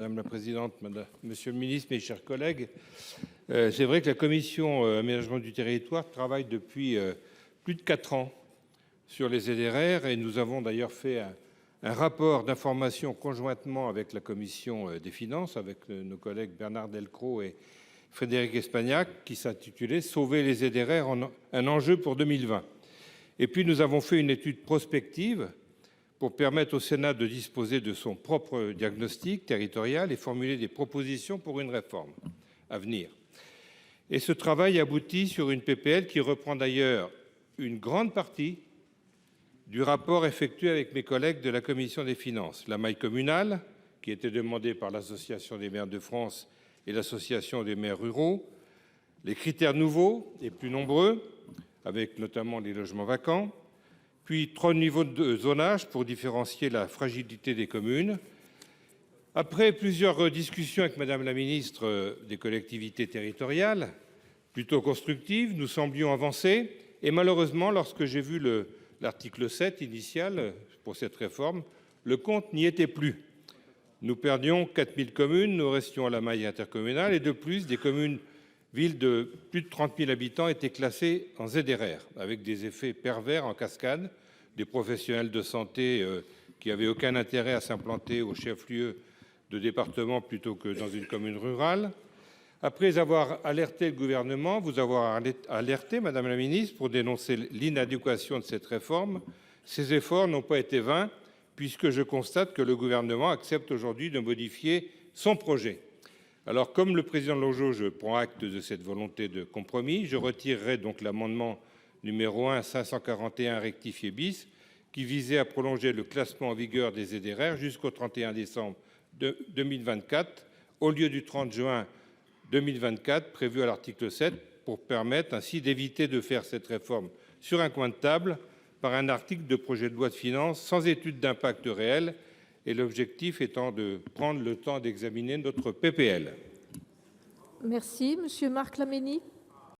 Madame la présidente, monsieur le ministre, mes chers collègues, c'est vrai que la commission aménagement du territoire travaille depuis plus de 4 ans sur les ZRR et nous avons d'ailleurs fait un rapport d'information conjointement avec la commission des finances, avec nos collègues Bernard Delcros et Frédéric Espagnac, qui s'intitulait Sauver les ZRR, un enjeu pour 2020. Et puis nous avons fait une étude prospective pour permettre au Sénat de disposer de son propre diagnostic territorial et formuler des propositions pour une réforme à venir. Et ce travail aboutit sur une PPL qui reprend d'ailleurs une grande partie du rapport effectué avec mes collègues de la commission des finances. La maille communale, qui était demandée par l'Association des maires de France et l'Association des maires ruraux, les critères nouveaux et plus nombreux, avec notamment les logements vacants, puis 3 niveaux de zonage pour différencier la fragilité des communes. Après plusieurs discussions avec Madame la ministre des collectivités territoriales, plutôt constructives, nous semblions avancer. Et malheureusement, lorsque j'ai vu l'article 7 initial pour cette réforme, le compte n'y était plus. Nous perdions 4000 communes, nous restions à la maille intercommunale et de plus, des communes villes de plus de 30 000 habitants étaient classées en ZRR, avec des effets pervers en cascade, des professionnels de santé qui n'avaient aucun intérêt à s'implanter au chef-lieu de département plutôt que dans une commune rurale. Après avoir alerté le gouvernement, vous avoir alerté, Madame la ministre, pour dénoncer l'inadéquation de cette réforme, ces efforts n'ont pas été vains, puisque je constate que le gouvernement accepte aujourd'hui de modifier son projet. Alors, comme le président Longeot, je prends acte de cette volonté de compromis. Je retirerai donc l'amendement numéro 1 541 rectifié bis, qui visait à prolonger le classement en vigueur des ZRR jusqu'au 31 décembre 2024, au lieu du 30 juin 2024 prévu à l'article 7, pour permettre ainsi d'éviter de faire cette réforme sur un coin de table par un article de projet de loi de finances sans étude d'impact réel, et l'objectif étant de prendre le temps d'examiner notre PPL. Merci. Monsieur Marc Laménie.